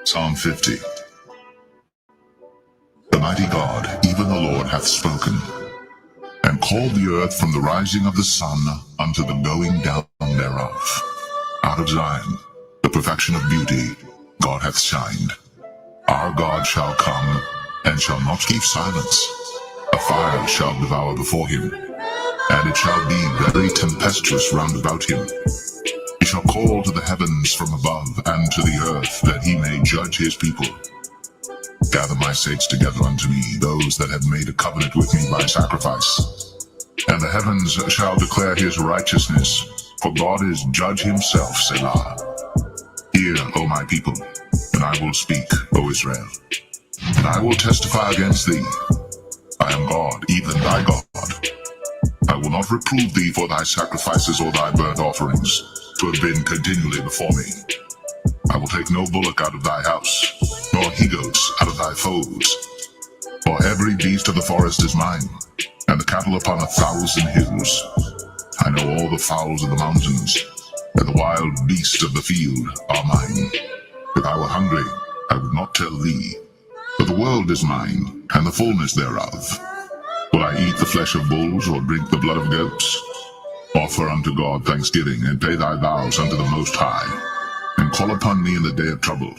Psalm 50. The mighty God, even the Lord, hath spoken, and called the earth from the rising of the sun unto the going down thereof. Out of Zion, the perfection of beauty, God hath shined. Our God shall come, and shall not keep silence. A fire shall devour before him, and it shall be very tempestuous round about him. He shall call to the heavens from above, and to the earth, that he may judge his people. Gather my saints together unto me, those that have made a covenant with me by sacrifice. And the heavens shall declare his righteousness, for God is judge himself, Selah. Hear, O my people, and I will speak, O Israel. And I will testify against thee. I am God, even thy God. I will not reprove thee for thy sacrifices or thy burnt offerings, to have been continually before me. I will take no bullock out of thy house, nor he-goats out of thy folds. For every beast of the forest is mine, and the cattle upon 1,000 hills. I know all the fowls of the mountains, and the wild beasts of the field are mine. If I were hungry, I would not tell thee. But the world is mine, and the fullness thereof. Will I eat the flesh of bulls, or drink the blood of goats? Offer unto God thanksgiving, and pay thy vows unto the Most High. And call upon me in the day of trouble.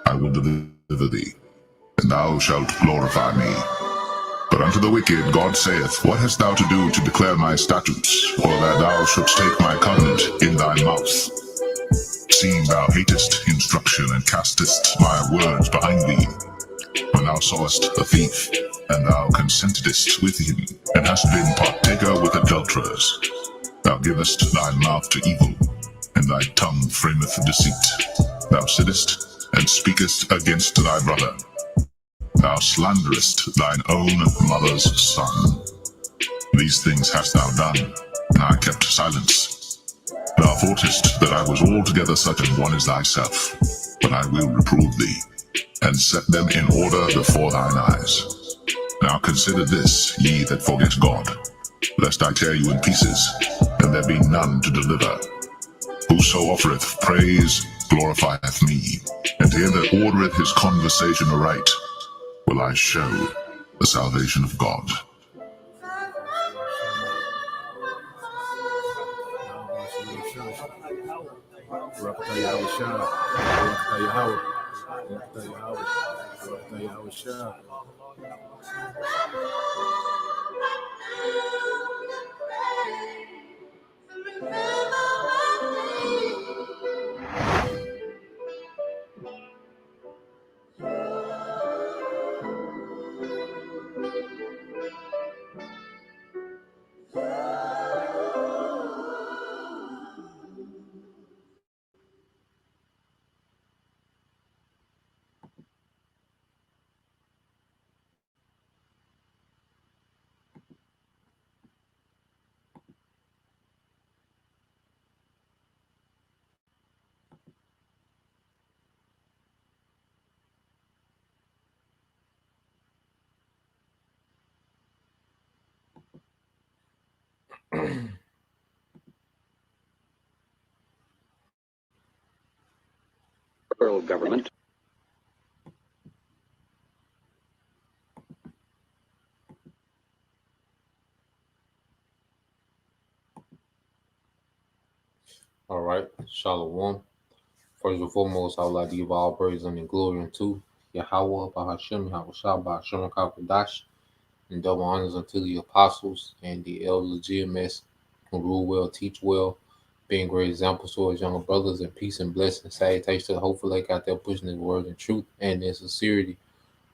I will deliver thee, and thou shalt glorify me. But unto the wicked God saith, What hast thou to do to declare my statutes, or that thou shouldst take my covenant in thy mouth? Seeing thou hatest instruction, and castest my words behind thee. When thou sawest a thief, and thou consentedst with him, and hast been partaker with adulterers. Thou givest thy mouth to evil, and thy tongue frameth deceit. Thou sittest and speakest against thy brother. Thou slanderest thine own mother's son. These things hast thou done, and I kept silence. Thou thoughtest that I was altogether such an one as thyself, but I will reprove thee, and set them in order before thine eyes. Now consider this, ye that forget God, lest I tear you in pieces, and there be none to deliver. Whoso offereth praise glorifieth me, and him that ordereth his conversation aright will I show the salvation of God. Federal government. All right, Shalom. First and foremost, I would like to give all praise and glory unto Yahweh, Bahashem, Yahushua, Bahashem, Kakadash, and double honors unto the apostles and the elders, GMS, who rule well, teach well, being great examples to his younger brothers, and peace and blessing. Salutation to the hopeful lake out there pushing his word and truth and in sincerity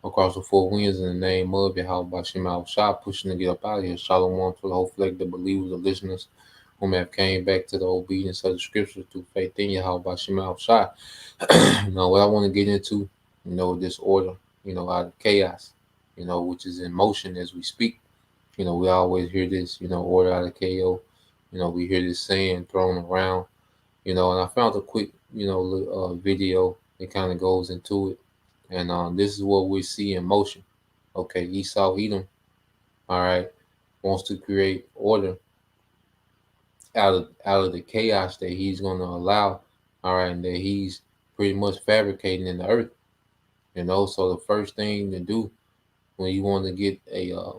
across the four winds in the name of Yahweh, Bahashem, Yahushua, pushing to get up out of here. Shalom to the hopeful lake, the believers, the listeners, whom have came back to the obedience of the scriptures through faith in Yahweh by Shema Shai. Now, what I want to get into, this order, out of chaos, which is in motion as we speak. We always hear this, order out of chaos. We hear this saying thrown around, and I found a quick, video that kind of goes into it. And this is what we see in motion. Okay, Esau Edom, all right, wants to create order out of the chaos that he's going to allow, all right, and that he's pretty much fabricating in the earth. So the first thing to do when you want to get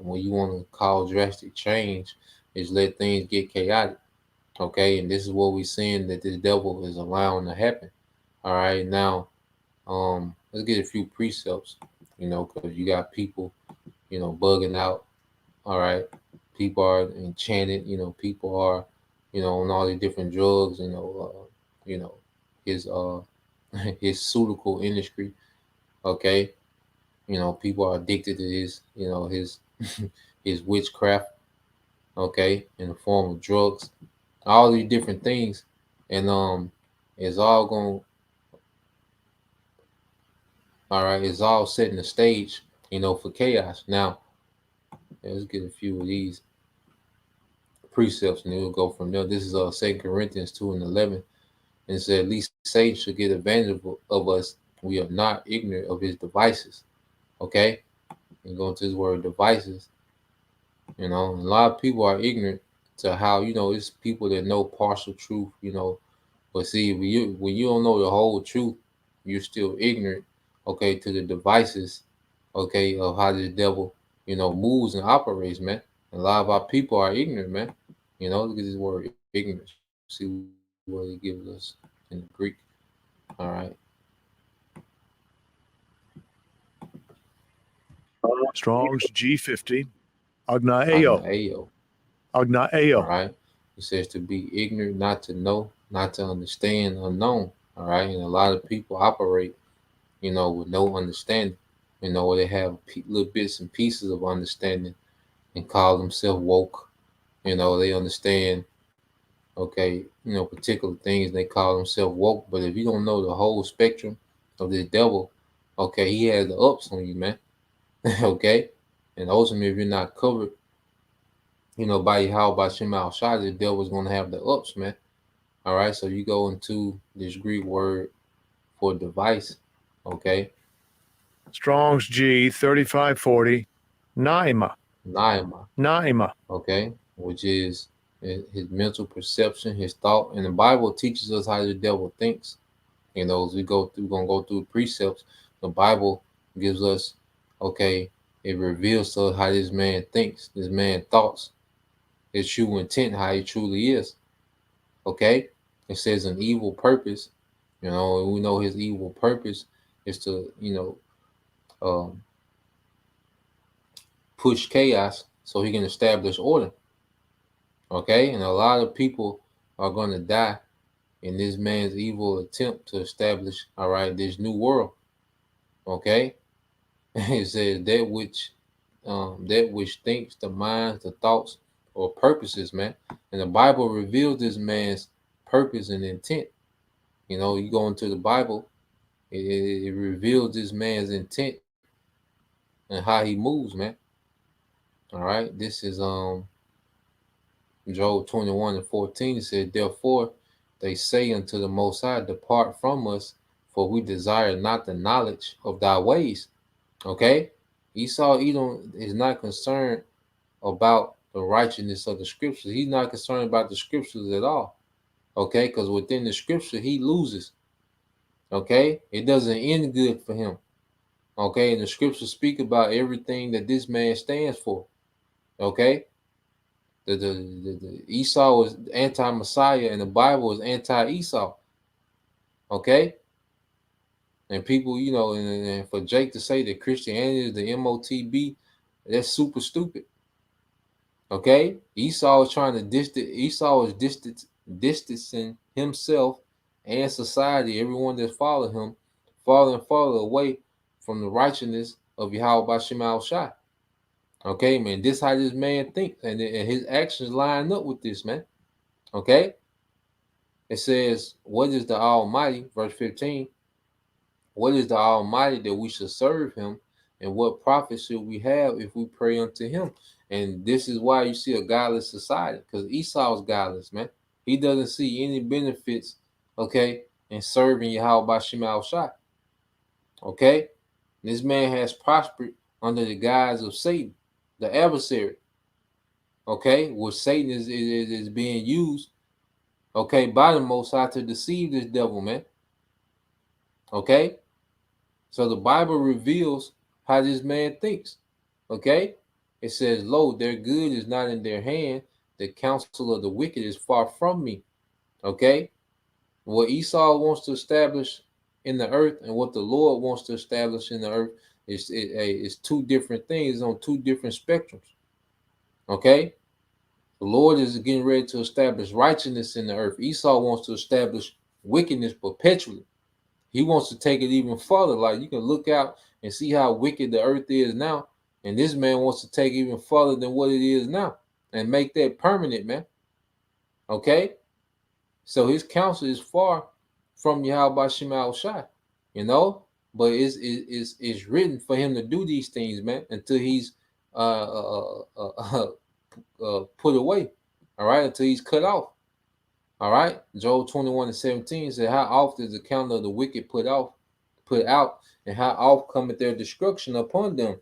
when you want to cause drastic change is let things get chaotic. Okay, and this is what we're seeing that this devil is allowing to happen. All right, now let's get a few precepts. Because you got people, bugging out. All right, people are enchanted. People are, on all these different drugs. You know, his his pseudocial industry. Okay, people are addicted to his, his his witchcraft. Okay, in the form of drugs, all these different things, and it's all going. All right, it's all setting the stage, for chaos. Now, let's get a few of these precepts, and we'll go from there. This is 2 Corinthians 2:11, and it said, "At least Satan should get advantage of us. We are not ignorant of his devices." Okay, and go into this word devices. A lot of people are ignorant to how it's people that know partial truth. But see, when you don't know the whole truth, you're still ignorant. Okay, to the devices. Okay, of how this devil moves and operates, man. A lot of our people are ignorant, man. Look at this word ignorance. See what it gives us in the Greek. All right. Strong's G50. Agnaeo. Agnaeo. Agnaeo. All right. It says to be ignorant, not to know, not to understand, unknown. All right. And a lot of people operate, with no understanding. Or they have little bits and pieces of understanding and call themselves woke. They understand, okay, particular things. They call themselves woke. But if you don't know the whole spectrum of this devil, okay, he has the ups on you, man. Okay. And ultimately, if you're not covered, by Yahweh Shema Shai, the devil's going to have the ups, man. All right. So you go into this Greek word for device. Okay. Strong's G 3540. Naima. Naima. Okay. Which is his mental perception, his thought. And the Bible teaches us how the devil thinks. As we're going to go through precepts. The Bible gives us, okay, it reveals to us how this man thinks, this man thoughts, his true intent, how he truly is. Okay? It says an evil purpose, and we know his evil purpose is to, push chaos so he can establish order. Okay? And a lot of people are going to die in this man's evil attempt to establish, all right, this new world. Okay? It says that which thinks, the minds, the thoughts, or purposes, man. And the Bible reveals this man's purpose and intent. You go into the Bible, it reveals this man's intent and how he moves, man. All right. This is Job 21:14. It said, "Therefore they say unto the Most High, Depart from us, for we desire not the knowledge of thy ways." Okay? Esau Edom is not concerned about the righteousness of the scriptures. He's not concerned about the scriptures at all. Okay? Because within the scripture, he loses. Okay? It doesn't end good for him. Okay? And the scriptures speak about everything that this man stands for. Okay? The Esau was anti-Messiah and the Bible is anti-Esau. Okay? And people, and for Jake to say that Christianity is the MOTB, that's super stupid. Okay? Esau is trying to distancing himself and society, everyone that followed him, farther and farther away from the righteousness of Yahweh Shema Shai. Okay, man, this how this man thinks, and his actions line up with this, man. Okay? It says, what is the Almighty, verse 15, what is the Almighty that we should serve him, and what profit should we have if we pray unto him? And this is why you see a godless society, because Esau's godless, man. He doesn't see any benefits, okay, in serving Yahweh Shema Shai. Okay? This man has prospered under the guise of Satan, the adversary. Okay, where Satan is being used, okay, by the Most High to deceive this devil, man. Okay, so the Bible reveals how this man thinks. Okay, it says, "Lo, their good is not in their hand; the counsel of the wicked is far from me." Okay, what Esau wants to establish in the earth and what the Lord wants to establish in the earth is two different things on two different spectrums. Okay, the Lord is getting ready to establish righteousness in the earth. Esau wants to establish wickedness perpetually. He wants to take it even further. Like, you can look out and see how wicked the earth is now, and this man wants to take it even further than what it is now and make that permanent, man. Okay, so his counsel is far from Yahweh Shema Shai, you know, but it's written for him to do these things, man, until he's put away, all right, until he's cut off. All right, Job 21:17 said, "How oft is the count of the wicked put out, and how oft cometh their destruction upon them?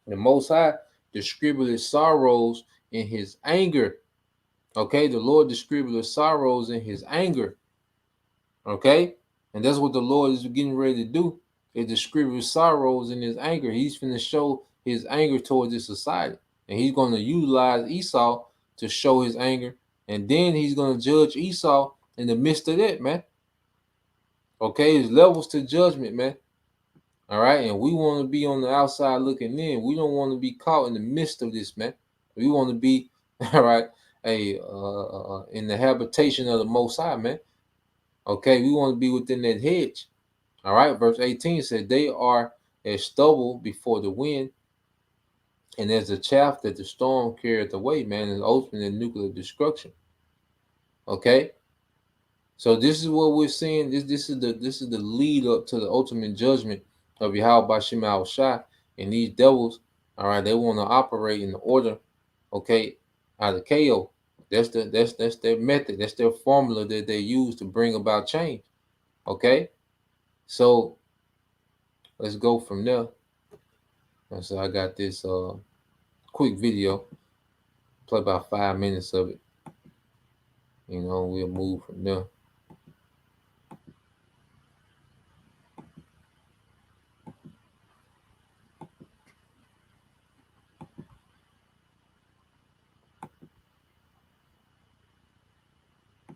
The Most High distributed sorrows in His anger." Okay, the Lord distributed sorrows in His anger. Okay, and that's what the Lord is getting ready to do. He distributes sorrows in His anger. He's going to show His anger towards this society, and He's going to utilize Esau to show His anger. And then He's going to judge Esau in the midst of that, man. Okay, there's levels to judgment, man. All right, and we want to be on the outside looking in. We don't want to be caught in the midst of this, man. We want to be, all right, in the habitation of the Most High, man. Okay, we want to be within that hedge. All right, verse 18 said, "They are as stubble before the wind, and as the chaff that the storm carrieth away," man, is ultimate nuclear destruction. Okay, so this is what we're seeing. This is the lead up to the ultimate judgment of Yahweh Shema Shai. And these devils, all right, they want to operate in the order, okay, out of KO. That's their method. That's their formula that they use to bring about change. Okay, so let's go from there. And so I got this quick video. Play about 5 minutes of it. You know, we'll move from there.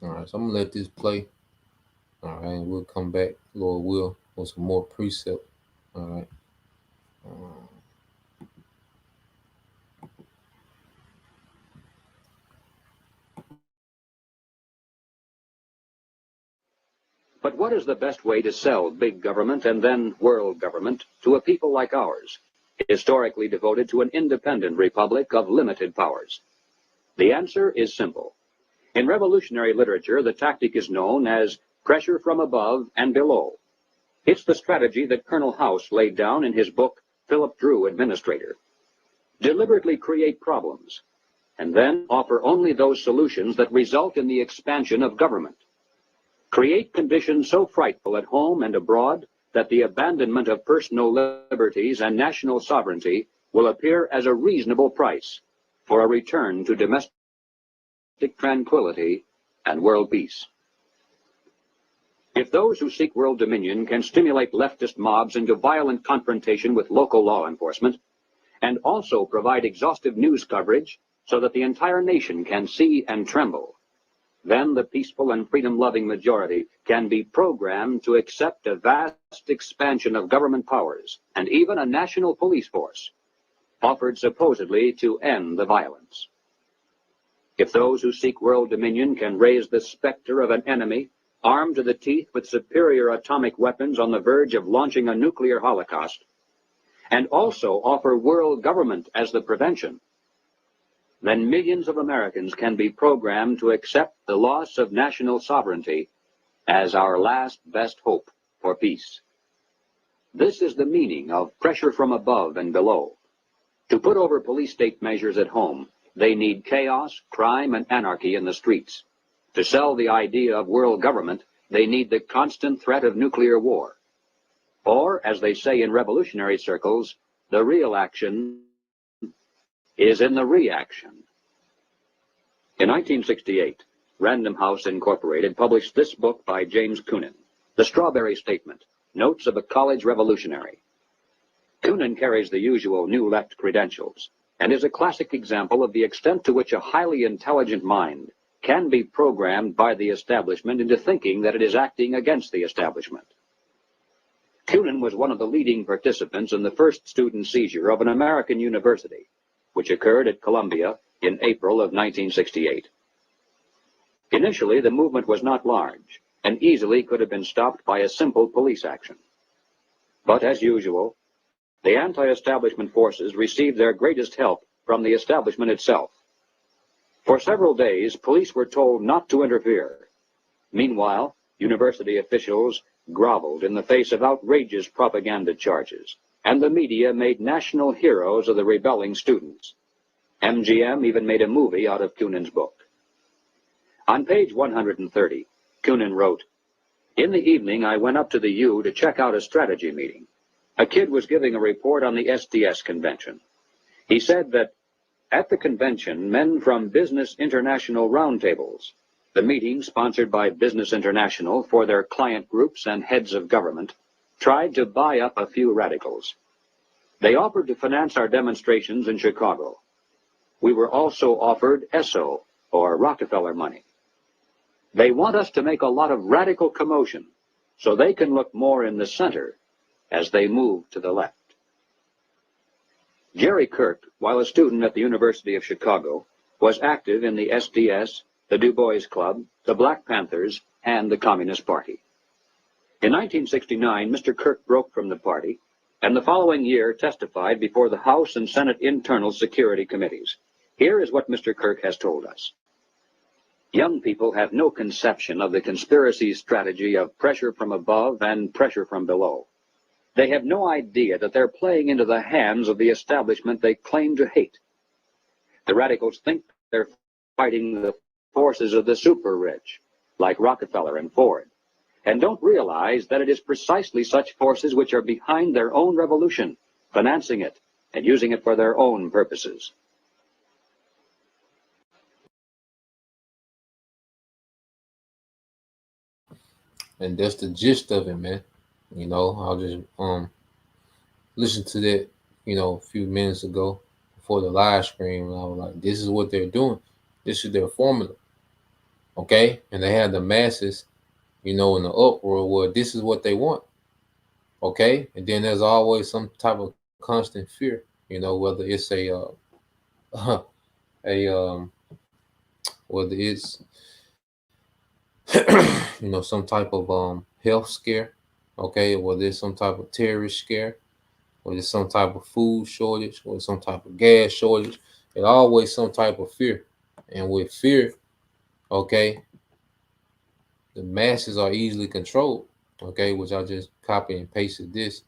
All right, so I'm gonna let this play. All right, and we'll come back, Lord will, with some more precept. All right. But what is the best way to sell big government and then world government to a people like ours, historically devoted to an independent republic of limited powers? The answer is simple. In revolutionary literature, the tactic is known as pressure from above and below. It's the strategy that Colonel House laid down in his book, Philip Drew, Administrator. Deliberately create problems, and then offer only those solutions that result in the expansion of government. Create conditions so frightful at home and abroad that the abandonment of personal liberties and national sovereignty will appear as a reasonable price for a return to domestic tranquility and world peace. If those who seek world dominion can stimulate leftist mobs into violent confrontation with local law enforcement, and also provide exhaustive news coverage so that the entire nation can see and tremble, then the peaceful and freedom-loving majority can be programmed to accept a vast expansion of government powers and even a national police force, offered supposedly to end the violence. If those who seek world dominion can raise the specter of an enemy armed to the teeth with superior atomic weapons on the verge of launching a nuclear holocaust, and also offer world government as the prevention, then millions of Americans can be programmed to accept the loss of national sovereignty as our last best hope for peace. This is the meaning of pressure from above and below. To put over police state measures at home, they need chaos, crime, and anarchy in the streets. To sell the idea of world government, they need the constant threat of nuclear war. Or, as they say in revolutionary circles, the real action is in the reaction. In 1968, Random House Incorporated published this book by James Coonan, The Strawberry Statement, Notes of a College Revolutionary. Coonan carries the usual New Left credentials and is a classic example of the extent to which a highly intelligent mind can be programmed by the establishment into thinking that it is acting against the establishment. Coonan was one of the leading participants in the first student seizure of an American university, which occurred at Columbia in April of 1968. Initially, the movement was not large and easily could have been stopped by a simple police action. But as usual, the anti-establishment forces received their greatest help from the establishment itself. For several days, police were told not to interfere. Meanwhile, university officials groveled in the face of outrageous propaganda charges, and the media made national heroes of the rebelling students. MGM even made a movie out of Coonan's book. On page 130, Coonan wrote, "In the evening, I went up to the U to check out a strategy meeting. A kid was giving a report on the SDS convention. He said that at the convention, men from Business International roundtables, the meeting sponsored by Business International for their client groups and heads of government, tried to buy up a few radicals. They offered to finance our demonstrations in Chicago. We were also offered ESSO, or Rockefeller money. They want us to make a lot of radical commotion so they can look more in the center as they move to the left." Jerry Kirk, while a student at the University of Chicago, was active in the SDS, the Du Bois Club, the Black Panthers, and the Communist Party. In 1969, Mr. Kirk broke from the party, and the following year testified before the House and Senate Internal Security Committees. Here is what Mr. Kirk has told us. "Young people have no conception of the conspiracy strategy of pressure from above and pressure from below. They have no idea that they're playing into the hands of the establishment they claim to hate. The radicals think they're fighting the forces of the super-rich, like Rockefeller and Ford, and don't realize that it is precisely such forces which are behind their own revolution, financing it, and using it for their own purposes." And that's the gist of it, man. I'll just listen to that, a few minutes ago before the live stream, and I was like, this is what they're doing. This is their formula. Okay? And they had the masses, in the uproar where this is what they want. Okay? And then there's always some type of constant fear, whether it's whether it's some type of health scare, okay, or there's some type of terrorist scare, or there's some type of food shortage, or some type of gas shortage. There's always some type of fear. And with fear, okay, the masses are easily controlled, okay, which I just copy and pasted this.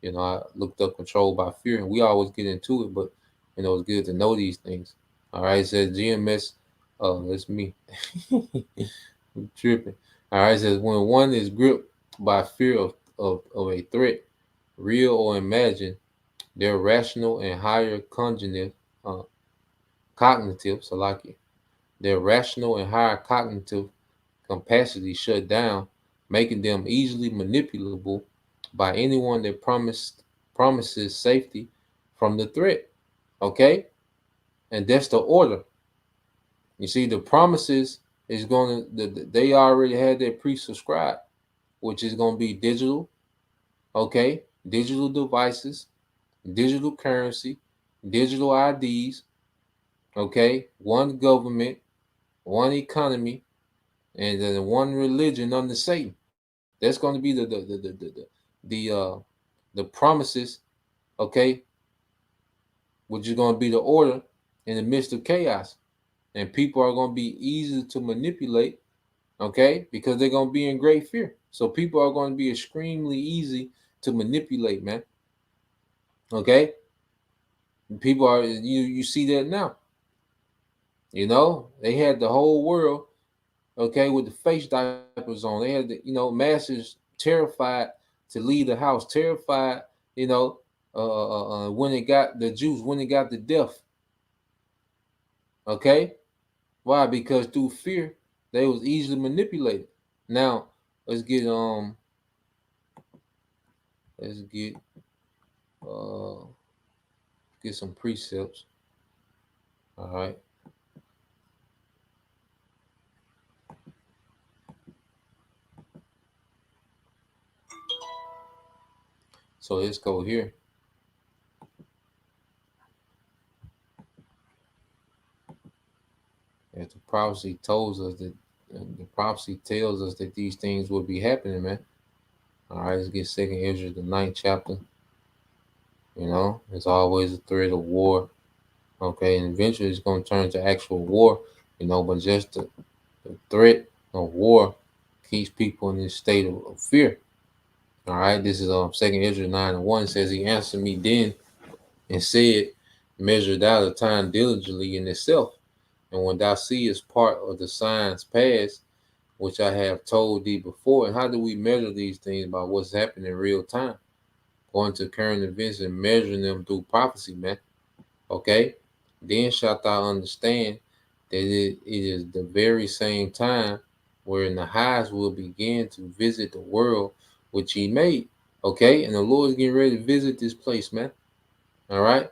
I looked up control by fear, and we always get into it, but it's good to know these things. All right, it says GMS. Oh, that's me. I'm tripping. All right, it says when one is gripped by fear of a threat, real or imagined, their rational and higher cognitive, so like it, their rational and higher cognitive capacity shut down, making them easily manipulable by anyone that promises safety from the threat. Okay? And that's the order. You see, the promises is going to, they already had their pre-subscribed, which is going to be digital, okay? Digital devices, digital currency, digital IDs, okay? One government, one economy, and then one religion under Satan. That's going to be the promises, okay? Which is going to be the order in the midst of chaos. And people are going to be easy to manipulate, okay? Because they're going to be in great fear. So people are going to be extremely easy to manipulate, man. Okay? And people are, you see that now. They had the whole world, okay, with the face diapers on. They had, masses terrified to leave the house, terrified, you know, when it got the Jews, when it got the death. Okay? Why? Because through fear, they was easily manipulated. Now, let's get let's uh get some precepts. All right. So let's go here. As the prophecy tells us that the prophecy tells us that these things will be happening, man. All right, let's get Second Ezra, the 9th chapter. You know, there's always a threat of war. Okay, and eventually it's going to turn to actual war. You know, but just the threat of war keeps people in this state of fear. All right, this is Second Ezra 9:1 says, he answered me then and said, measure thou the time diligently in itself, and when thou seest part of the signs past, which I have told thee before. And how do we measure these things? By what's happening in real time, going to current events and measuring them through prophecy, man. Okay, then shalt thou understand that it is the very same time wherein the highs will begin to visit the world which he made. Okay, and the Lord is getting ready to visit this place, man. All right,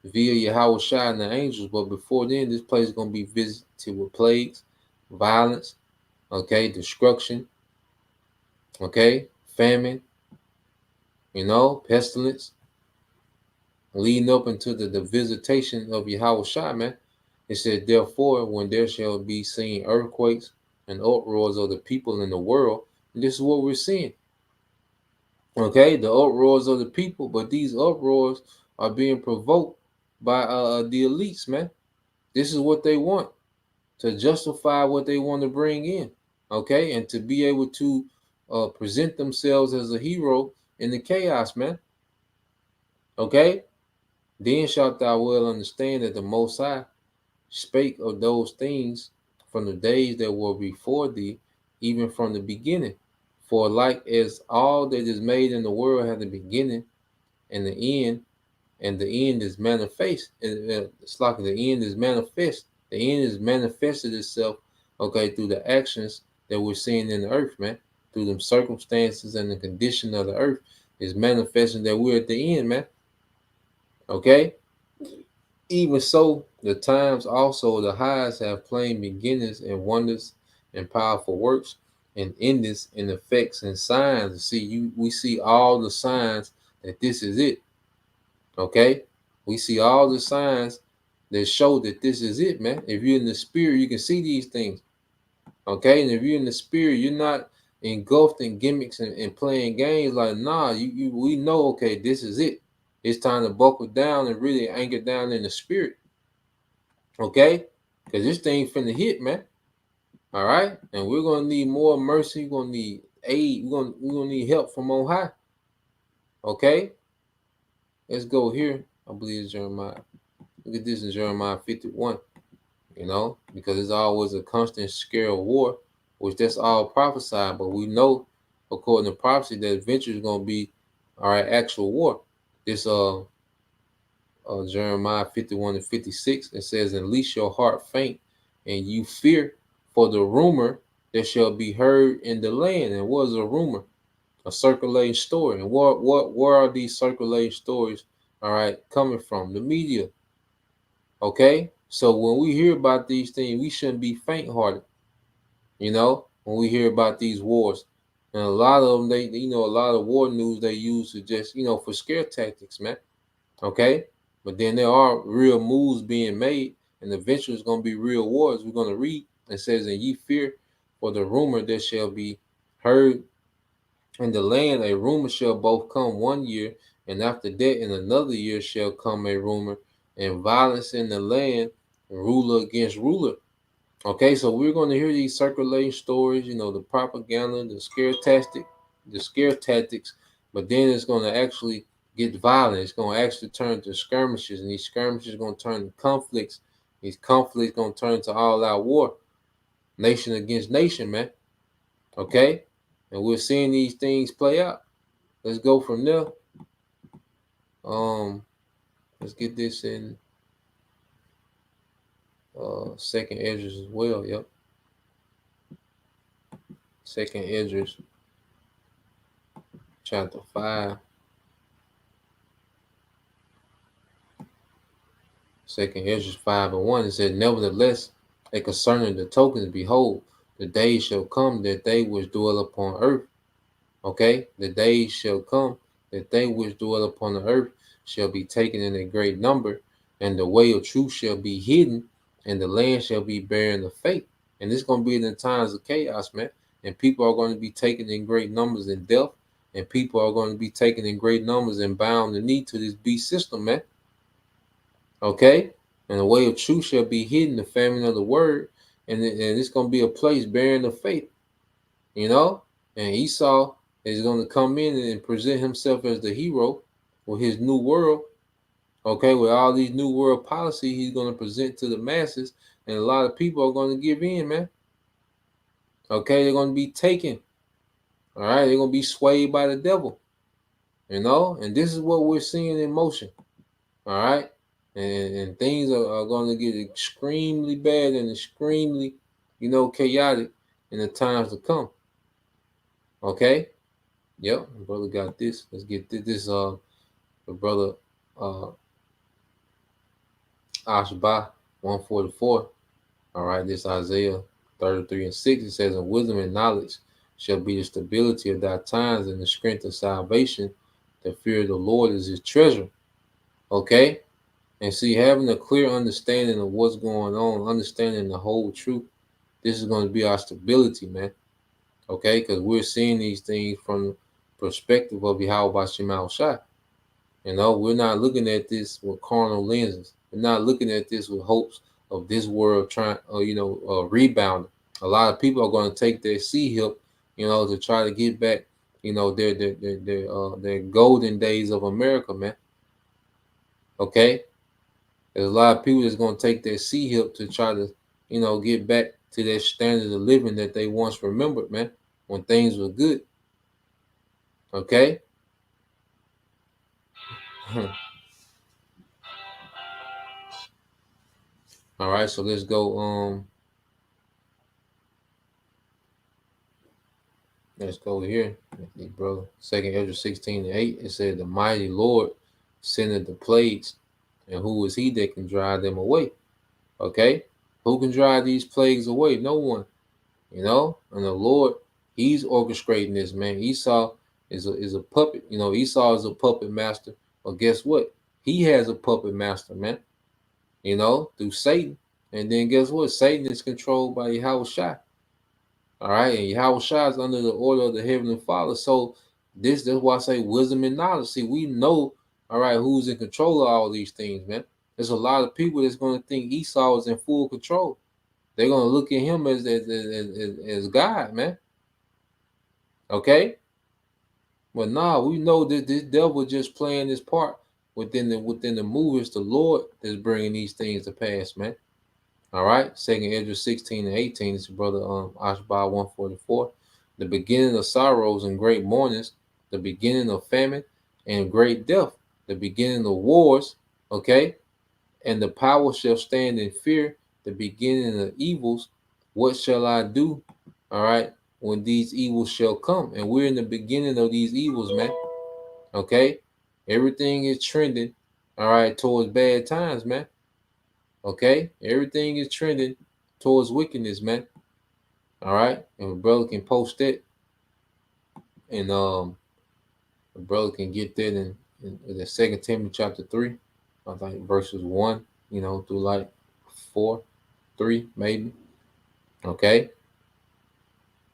via Yahweh Shai and the angels. But before then, this place is going to be visited with plagues, violence, okay, destruction, okay, famine, you know, pestilence, leading up into the visitation of Yahweh Shai, man. It said, therefore, when there shall be seen earthquakes and uproars of the people in the world, and this is what we're seeing. Okay, the uproars of the people, but these uproars are being provoked by the elites, man. This is what they want, to justify what they want to bring in, okay, and to be able to present themselves as a hero in the chaos, man. Okay, then shalt thou well understand that the Most High spake of those things from the days that were before thee, even from the beginning. For like as all that is made in the world has a beginning and the end, and the end is manifest. It's like the end is manifest. The end has manifested itself, okay, through the actions that we're seeing in the earth, man. Through them circumstances and the condition of the earth is manifesting that we're at the end, man. Okay? Even so, the times also the highs have plain beginnings and wonders and powerful works and endings and effects and signs. We see all the signs that this is it. Okay, we see all the signs that show that this is it, man. If you're in the spirit, you can see these things. Okay, and if you're in the spirit, you're not engulfed in gimmicks and playing games. Like, nah, we know, okay, this is it. It's time to buckle down and really anchor down in the spirit. Okay, because this thing finna hit, man. All right, and we're gonna need more mercy. We're gonna need aid. We're gonna need help from on high. Okay, let's go here. I believe it's Jeremiah. Look at this in Jeremiah 51. You know, because it's always a constant scare of war, which that's all prophesied. But we know, according to prophecy, that eventually is gonna be all right, actual war. This Jeremiah 51-56, it says, "And lest your heart faint, and you fear for the rumor that shall be heard in the land." And what is a rumor? A circulating story. And where are these circulating stories? All right, coming from the media. Okay, so when we hear about these things, we shouldn't be faint-hearted. You know, when we hear about these wars, and a lot of them, a lot of war news they use to just, for scare tactics, man. Okay, but then there are real moves being made, and eventually it's going to be real wars. We're going to read. It says, "And ye fear for the rumor that shall be heard in the land. A rumor shall both come 1 year, and after that in another year shall come a rumor, and violence in the land, and ruler against ruler." Okay, so we're going to hear these circulating stories, the propaganda, the scare tactics, but then it's going to actually get violent. It's going to actually turn to skirmishes, and these skirmishes are going to turn to conflicts. These conflicts going to turn to all-out war, nation against nation, man. Okay, and we're seeing these things play out. let's go from there. Let's get this in second Esdras as well. Yep. Second Esdras chapter 5. Second Esdras 5:1. It said, nevertheless, and concerning the tokens, behold, the days shall come that they which dwell upon earth. Okay, the days shall come that they which dwell upon the earth shall be taken in a great number, and the way of truth shall be hidden, and the land shall be barren of faith. And it's going to be in the times of chaos, man. And people are going to be taken in great numbers in death, and people are going to be taken in great numbers and bound the knee to this beast system, man. Okay, and the way of truth shall be hidden, the famine of the word, and it's going to be a place barren of faith, you know. And Esau is going to come in and present himself as the hero with his new world. Okay, with all these new world policy, he's going to present to the masses, and a lot of people are going to give in, man. Okay, they're going to be taken. All right, they're going to be swayed by the devil, you know. And this is what we're seeing in motion. All right. And things are going to get extremely bad and extremely, you know, chaotic in the times to come. Okay. Yep. Brother got this. Let's get this. The brother Ashba 144. All right. This Isaiah 33:6. It says, "And wisdom and knowledge shall be the stability of thy times, and the strength of salvation. The fear of the Lord is his treasure." Okay. And see, having a clear understanding of what's going on, understanding the whole truth, this is going to be our stability, man. Okay, because we're seeing these things from the perspective of Yahweh Shema Shai. You know, we're not looking at this with carnal lenses. We're not looking at this with hopes of this world trying, rebounding. A lot of people are going to take their sea hip, you know, to try to get back, you know, their golden days of America, man. Okay. There's a lot of people that's going to take their sea hip to try to, you know, get back to their standards of living that they once remembered, man, when things were good. Okay? All right, so let's go. Let's go here, brother. Second Esdras 16:8. It said, "The mighty Lord sendeth the plagues, and who is he that can drive them away?" Okay? Who can drive these plagues away? No one. You know, and the Lord, he's orchestrating this, man. Esau is a puppet. You know, Esau is a puppet master. But guess what? He has a puppet master, man. You know, through Satan. And then guess what? Satan is controlled by Yahweh Shai. All right, and Yahweh Shai is under the order of the Heavenly Father. So that's why I say wisdom and knowledge. See, we know, all right, who's in control of all these things, man. There's a lot of people that's going to think Esau is in full control. They're going to look at him as God, man. Okay? But nah, we know that this devil just playing this part within the movies. The Lord is bringing these things to pass, man. All right? Second Esdras 16:18. It's brother Ashba 144. "The beginning of sorrows and great mournings, the beginning of famine and great death, the beginning of wars, okay? And the power shall stand in fear, the beginning of evils. What shall I do?" All right, when these evils shall come. And we're in the beginning of these evils, man. Okay, everything is trending, all right, towards bad times, man. Okay, everything is trending towards wickedness, man. All right, and the brother can post it, and the brother can get that in the Second Timothy chapter 3, I think verses 1, you know, through like 4, 3 maybe. Okay.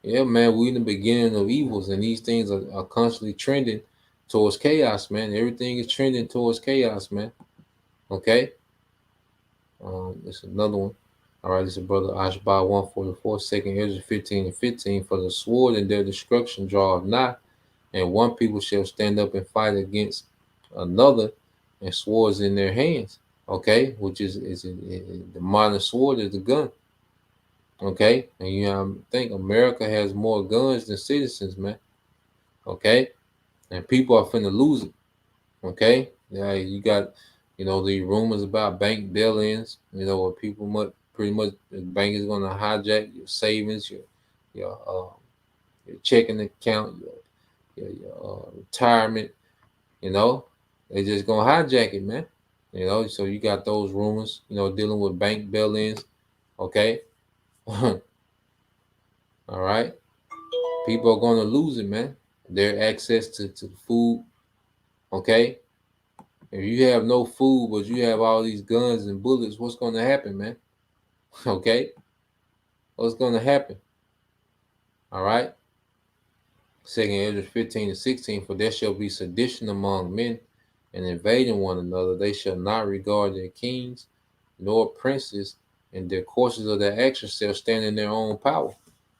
Yeah, man, we in the beginning of evils, and these things are constantly trending towards chaos, man. Everything is trending towards chaos, man. Okay. This is another one. All right, this is brother Ashba 144, Second Esdras 15:15. "For the sword and their destruction draweth nigh, and one people shall stand up and fight against another, and swords in their hands." Okay, which is the modern sword is the gun. Okay, and you know, I think America has more guns than citizens, man. Okay, and people are finna lose it. Okay, yeah, you got, the rumors about bank bail-ins. Where people pretty much the bank is gonna hijack your savings, your checking account, your retirement. You know, they just gonna hijack it, man. So you got those rumors, dealing with bank bail-ins. Okay, all right. People are gonna lose it, man. Their access to food. Okay, if you have no food, but you have all these guns and bullets, what's gonna happen, man? Okay, what's gonna happen? All right. Second Ezra 15-16, for there shall be sedition among men, and invading one another. They shall not regard their kings nor princes, and their courses of their actions shall stand in their own power.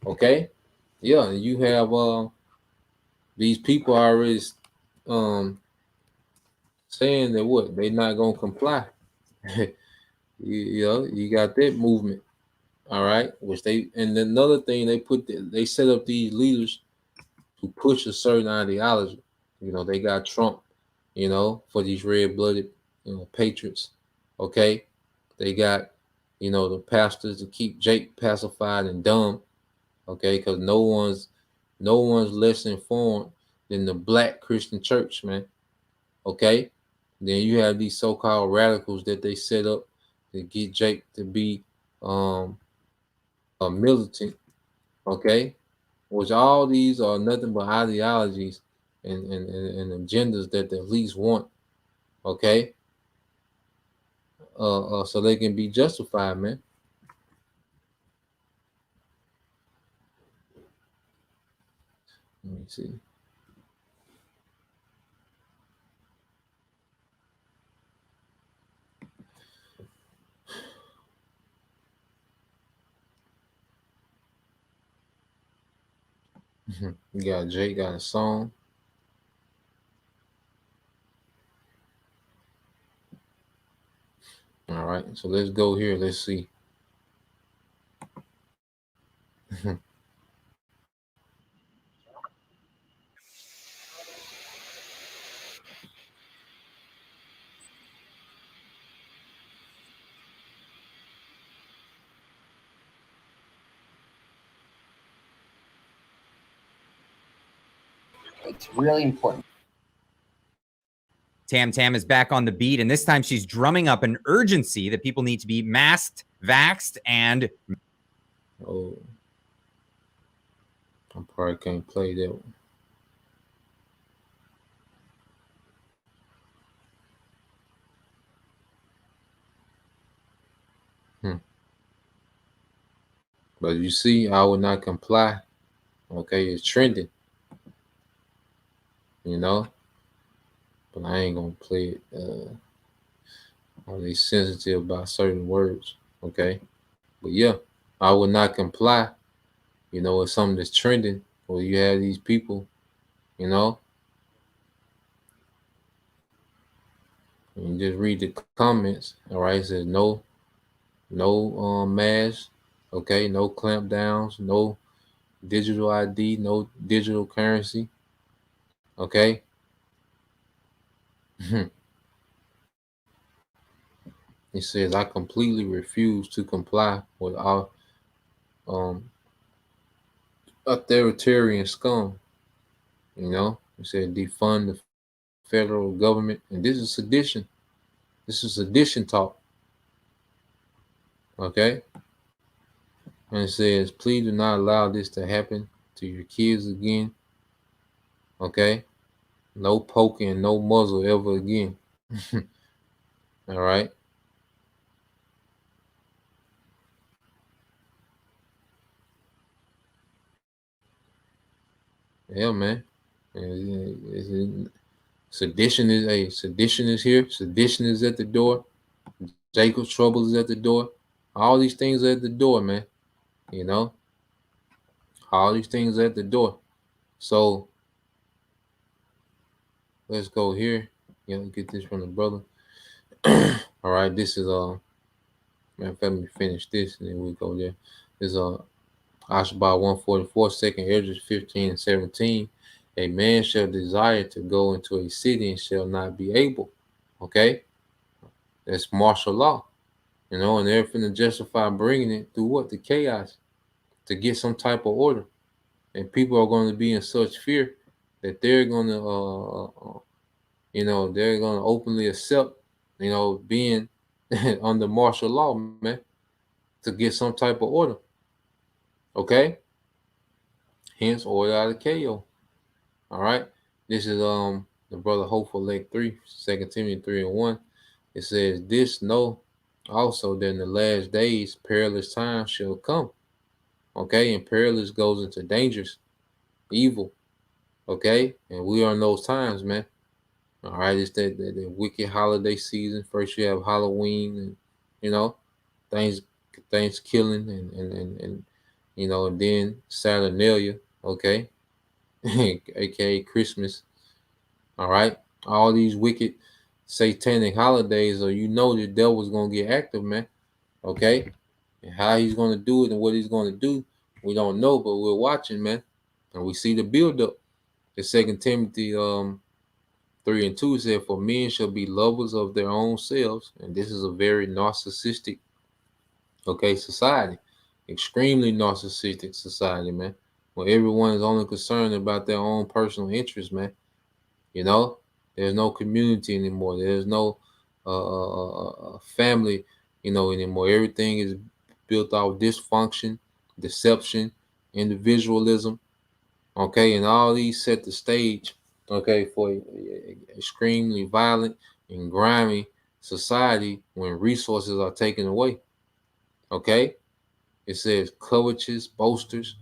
Okay, yeah, and you have these people already saying that what they not gonna comply. You got that movement. All right, which and another thing they set up these leaders to push a certain ideology. They got Trump, for these red-blooded, patriots. Okay, they got, the pastors to keep Jake pacified and dumb. Okay, because no one's less informed than the Black Christian Church, man. Okay, then you have these so-called radicals that they set up to get Jake to be a militant. Okay, which all these are nothing but ideologies and agendas that the elites want. Okay, so they can be justified, man. Let me see. You got Jay got a song. All right, so let's go here. Let's see. It's really important. Tam Tam is back on the beat, and this time she's drumming up an urgency that people need to be masked, vaxxed, and... Oh, I probably can't play that one. But you see, I will not comply. Okay, it's trending. But I ain't gonna play it. Are they sensitive about certain words? Okay, but yeah, I will not comply. It's something that's trending, where you have these people, and just read the comments. All right, it says no mask. Okay, no clampdowns, no digital ID, no digital currency. Okay. It says I completely refuse to comply with all authoritarian scum. It said defund the federal government, and this is sedition. This is sedition talk. Okay. And it says, please do not allow this to happen to your kids again. Okay. No poking, no muzzle ever again. All right. Yeah, man. Sedition is here. Sedition is at the door. Jacob's trouble is at the door. All these things are at the door, man. All these things are at the door. So let's go here. Get this from the brother. All right, this is man, let me finish this and then we'll go there. This is Ashba 144, second Ezra 15-17. A man shall desire to go into a city and shall not be able. Okay, that's martial law. And they're finna justify bringing it through what? The chaos to get some type of order. And people are going to be in such fear that they're going to, they're going to openly accept, being under martial law, man, to get some type of order. Okay? Hence, order out of KO. All right? This is the brother Hopeful Lake 3, 2 Timothy 3:1. It says, "This know also that in the last days perilous times shall come." Okay? And perilous goes into dangerous, evil. Okay? And we are in those times, man. All right? It's that wicked holiday season. First you have Halloween and, things killing and and then Saturnalia, okay? AKA Christmas. All right? All these wicked satanic holidays, or the devil's gonna get active, man. Okay? And how he's gonna do it and what he's gonna do, we don't know, but we're watching, man. And we see the build up. The 2 Timothy 3:2 said, "For men shall be lovers of their own selves," and this is a very narcissistic, society, extremely narcissistic society, man. Where everyone is only concerned about their own personal interests, man. There's no community anymore. There's no family, anymore. Everything is built off dysfunction, deception, individualism. Okay, and all these set the stage, for extremely violent and grimy society when resources are taken away. Okay, it says covetous, boasters,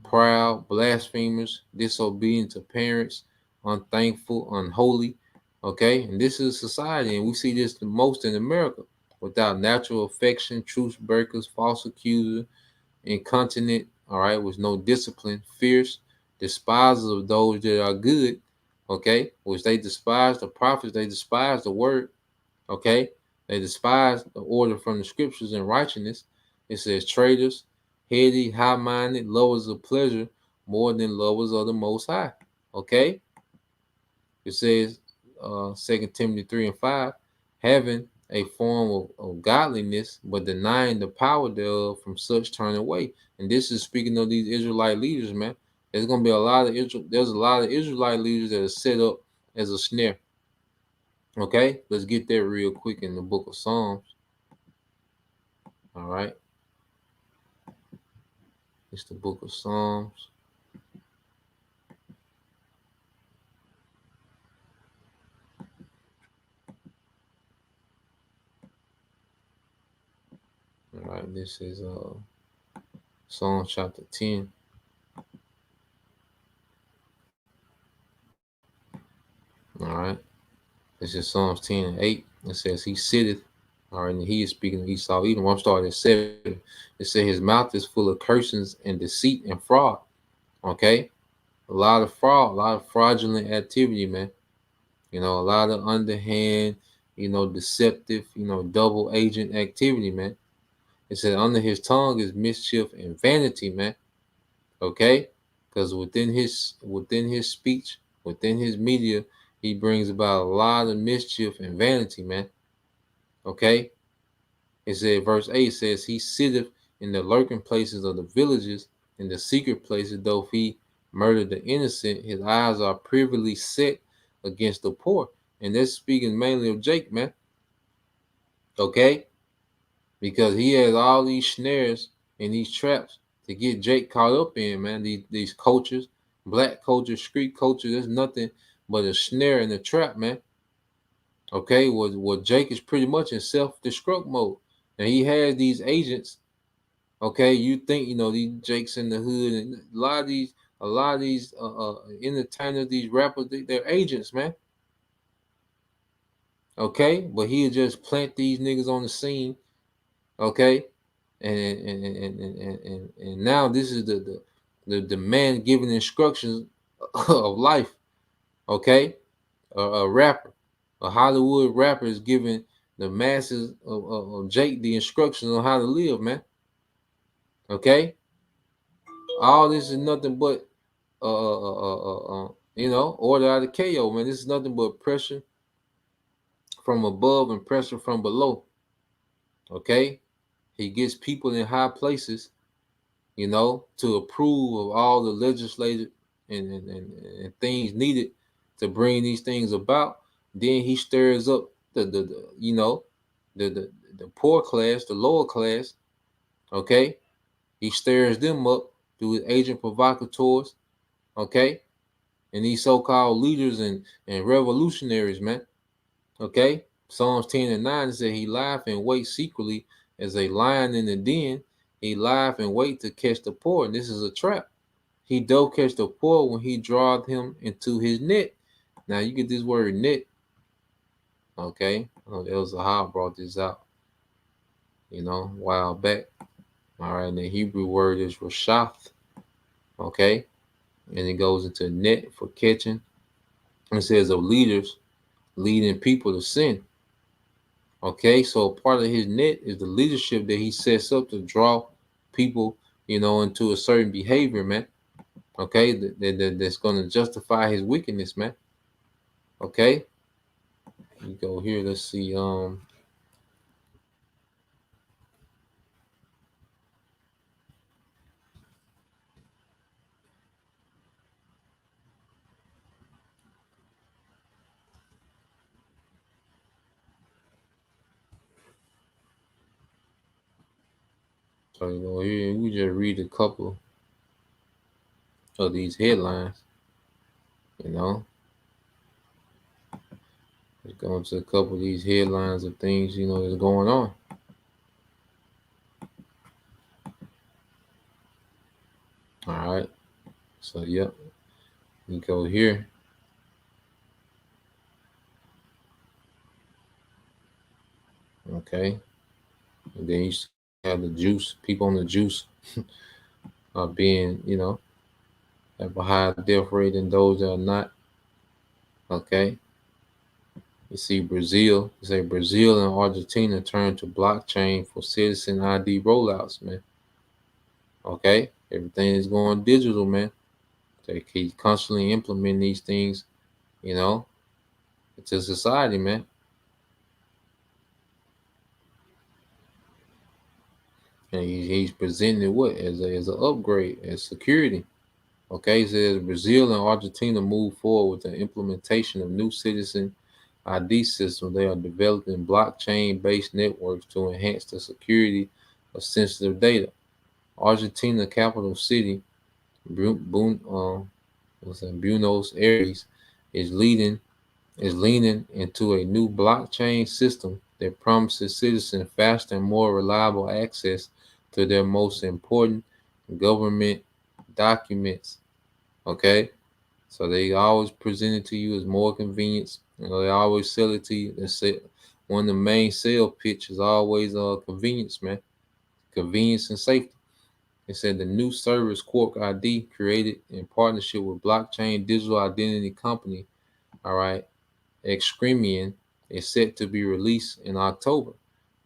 proud, blasphemers, disobedient to parents, unthankful, unholy. Okay, and this is society, and we see this the most in America. Without natural affection, truth breakers, false accusers, incontinent, all right, with no discipline, fierce, despisers of those that are good, okay, which they despise the prophets, they despise the word, okay, they despise the order from the scriptures and righteousness. It says traitors, heady, high-minded, lovers of pleasure more than lovers of the Most High, okay. It says 2 Timothy 3:5, having a form of godliness, but denying the power thereof, from such turn away. And this is speaking of these Israelite leaders, man. There's gonna be there's a lot of Israelite leaders that are set up as a snare. Okay, let's get there real quick in the book of Psalms. All right, it's the book of Psalms. All right, this is Psalm chapter 10. All right, this is Psalms 10:8. It says, "He sitteth." All right, and he is speaking of Esau Edom. I'm starting at 7. It says, "His mouth is full of cursings and deceit and fraud." Okay, a lot of fraud, a lot of fraudulent activity, man. A lot of underhand, deceptive, double agent activity, man. It said, "Under his tongue is mischief and vanity," man. Okay, because within his speech, within his media, he brings about a lot of mischief and vanity, man. Okay, it said, verse 8 says, "He sitteth in the lurking places of the villages, in the secret places, though he murdered the innocent, his eyes are privily set against the poor." And that's speaking mainly of Jake, man. Okay, because he has all these snares and these traps to get Jake caught up in, man. These cultures, black culture, street culture, there's nothing but a snare and a trap, man. Okay, well Jake is pretty much in self-destruct mode. And he has these agents. Okay, you think these Jakes in the hood, and a lot of these entertainers, these rappers, they're agents, man. Okay, but he'll just plant these niggas on the scene. Okay, and now this is the man giving instructions of life. Okay, a rapper, a Hollywood rapper is giving the masses of Jake the instructions on how to live, man. Okay, all this is nothing but order out of KO, man. This is nothing but pressure from above and pressure from below. Okay? He gets people in high places, to approve of all the legislative and things needed to bring these things about. Then he stirs up the poor class, the lower class. Okay? He stirs them up through his agent provocateurs. Okay? And these so-called leaders and revolutionaries, man. Okay? Psalms 10 and 9 said he lieth and wait secretly as a lion in the den. He lieth and wait to catch the poor. And this is a trap. He doth catch the poor when he draweth him into his net. Now you get this word net. Okay? El Zahab brought this out, a while back. All right, and the Hebrew word is rashath. Okay? And it goes into net for catching. It says of leaders leading people to sin. Okay, so part of his net is the leadership that he sets up to draw people, into a certain behavior, man. Okay, that's going to justify his wickedness, man. Okay, you go here. Let's see. So you go here, we just read a couple of these headlines. Let's go into a couple of these headlines of things, that's going on. All right. So, yep. You go here. Okay. And then you have the juice, people on the juice are being, have a higher death rate than those that are not. Okay. You see Brazil. You say Brazil and Argentina turn to blockchain for citizen ID rollouts, man. Okay. Everything is going digital, man. They keep constantly implementing these things, into society, man. And he's presenting what as an upgrade, as security. Okay, it says Brazil and Argentina move forward with the implementation of new citizen ID systems. They are developing blockchain-based networks to enhance the security of sensitive data. Argentina capital city, Buenos Aires, is leaning into a new blockchain system that promises citizens faster and more reliable access to their most important government documents. Okay, so they always present it to you as more convenience. They always sell it to you. They say one of the main sale pitch is always convenience, man. Convenience and safety. It said the new service Quark ID, created in partnership with blockchain digital identity company, all right, Extremian, is set to be released in October.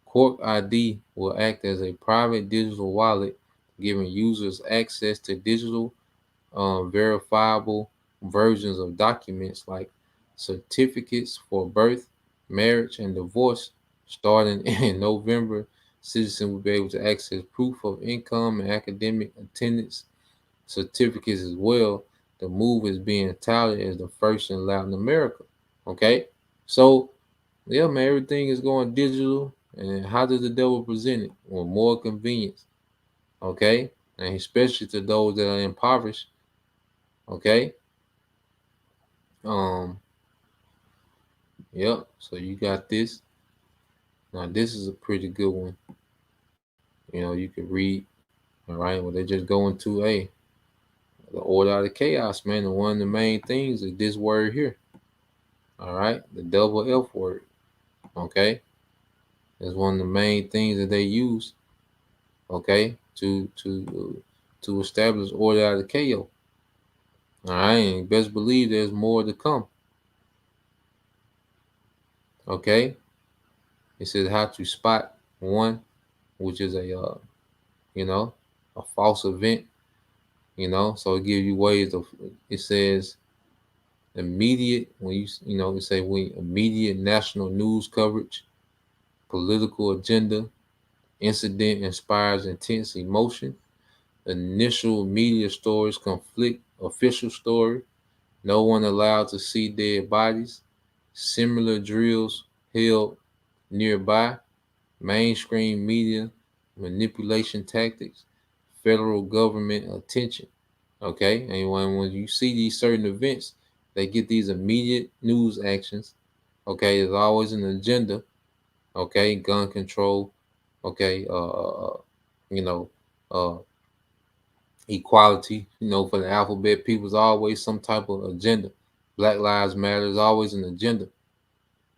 Quark ID will act as a private digital wallet, giving users access to digital verifiable versions of documents like certificates for birth, marriage, and divorce. Starting in November, citizens will be able to access proof of income and academic attendance certificates as well. The move is being touted as the first in Latin America. Okay, so yeah, man, everything is going digital. And how does the devil present it? With more convenience. Okay, and especially to those that are impoverished. Okay. Yep. So you got this. Now this is a pretty good one. You could read. All right. Well, they just go into the order out of chaos, man. And one of the main things is this word here. All right. The double F word. Okay. It's one of the main things that they use. Okay. To establish order out of chaos. All right. And you best believe there's more to come. Okay. It says how to spot one, which is a false event. So it gives you ways of. It says immediate, when we say we immediate national news coverage, political agenda, incident inspires intense emotion, initial media stories conflict official story, no one allowed to see dead bodies, similar drills held nearby, mainstream media manipulation tactics, federal government attention. Okay, and when you see these certain events, they get these immediate news actions. Okay, there's always an agenda. Okay, gun control. Okay, you know, uh, equality. For the alphabet people's always some type of agenda. Black Lives Matter is always an agenda.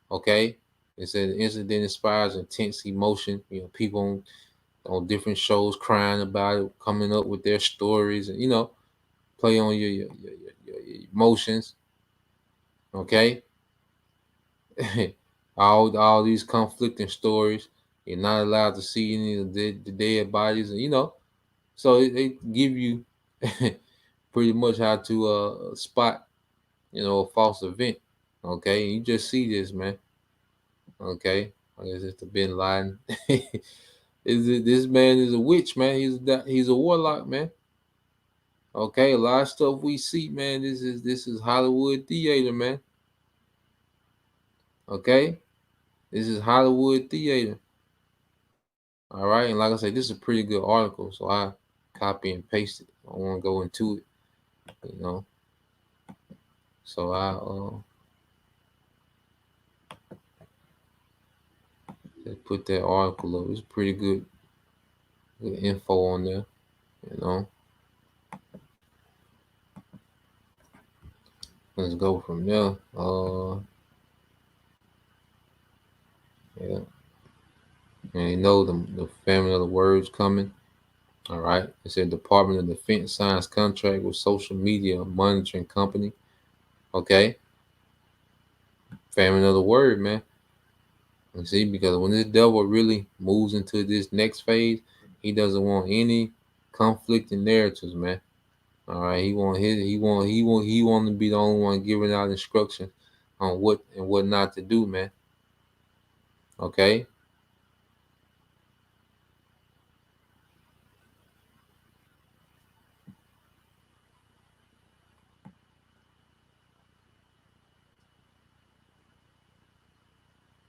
Okay, it said the incident inspires intense emotion. People on different shows crying about it, coming up with their stories, and play on your emotions. Okay, all these conflicting stories. You're not allowed to see any of the dead bodies, and so it give you pretty much how to spot a false event. Okay, you just see this, man. Okay, I guess it's the Bin Laden. This man is a witch, man. He's a warlock, man. Okay, a lot of stuff we see, man. This is Hollywood theater, man. Okay, this is Hollywood theater. All right, and like I said, this is a pretty good article, so I copy and paste it. I want to go into it. So I just put that article up. It's pretty good info on there. Let's go from there. Yeah. And the family of the words coming. All right. It said Department of Defense signs contract with social media monitoring company. Okay. Family of the word, man. You see, because when this devil really moves into this next phase, he doesn't want any conflicting narratives, man. All right. He want to be the only one giving out instructions on what and what not to do, man. Okay.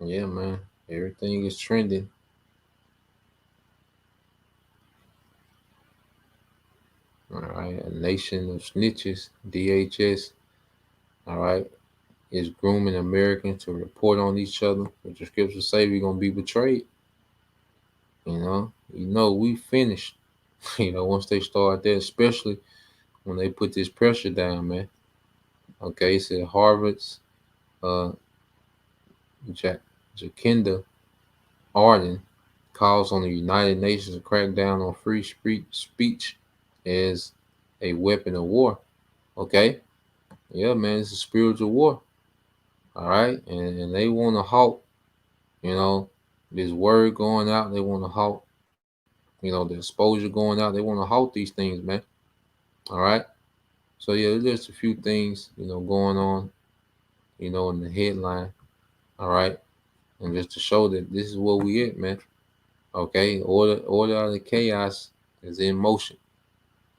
Yeah, man. Everything is trending. All right. A nation of snitches, DHS, all right, is grooming Americans to report on each other. But the scriptures say we're going to be betrayed. We finished. Once they start that, especially when they put this pressure down, man. Okay, it said Harvard's Jacinda Ardern calls on the United Nations to crack down on free speech as a weapon of war. Okay, yeah, man, it's a spiritual war. All right, and they want to halt, this word going out. They want to halt, the exposure going out. They want to halt these things, man. All right. So yeah, there's a few things, going on, in the headline. All right. And just to show that this is where we at, man. Okay. Order out of chaos is in motion.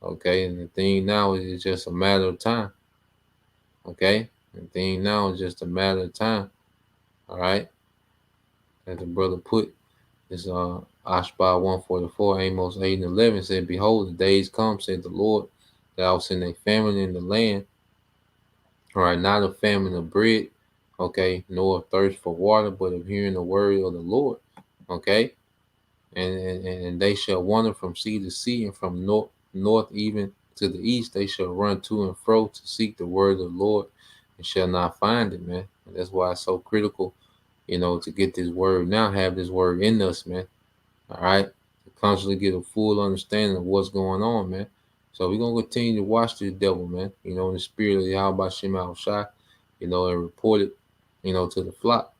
Okay. And the thing now is just a matter of time. Okay. The thing now is just a matter of time. All right. As the brother put, this Ashba 144, Amos 8 and 11 said, Behold, the days come, said the Lord, that I will send a famine in the land. All right, not a famine of bread, okay, nor a thirst for water, but of hearing the word of the Lord, okay? And they shall wander from sea to sea, and from north even to the east. They shall run to and fro to seek the word of the Lord, and shall not find it, man. And that's why it's so critical, to get this word now, have this word in us, man. All right, to constantly get a full understanding of what's going on, man. So we're gonna continue to watch this devil, man. In the spirit of Yahweh Shem Shai, and report it, to the flock,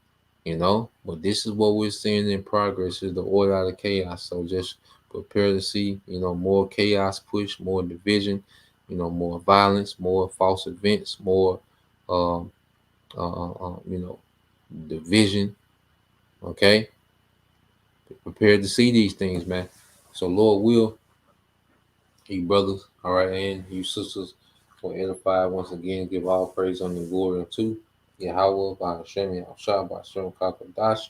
But this is what we're seeing in progress is the order out of chaos. So just prepare to see, more chaos push, more division, more violence, more false events, more, um, the vision. Okay, prepared to see these things, man. So Lord will, you brothers, all right, and you sisters, will edify once again. Give all praise and glory unto Yahweh by Hashem, Yahushua by Hashem Kakadash,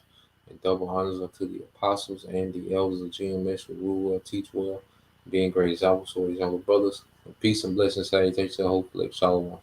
and double honors unto the apostles and the elders of GMS who rule well, teach well, being great examples for his younger brothers. And peace and blessings, salutations, and hopefully, shalom.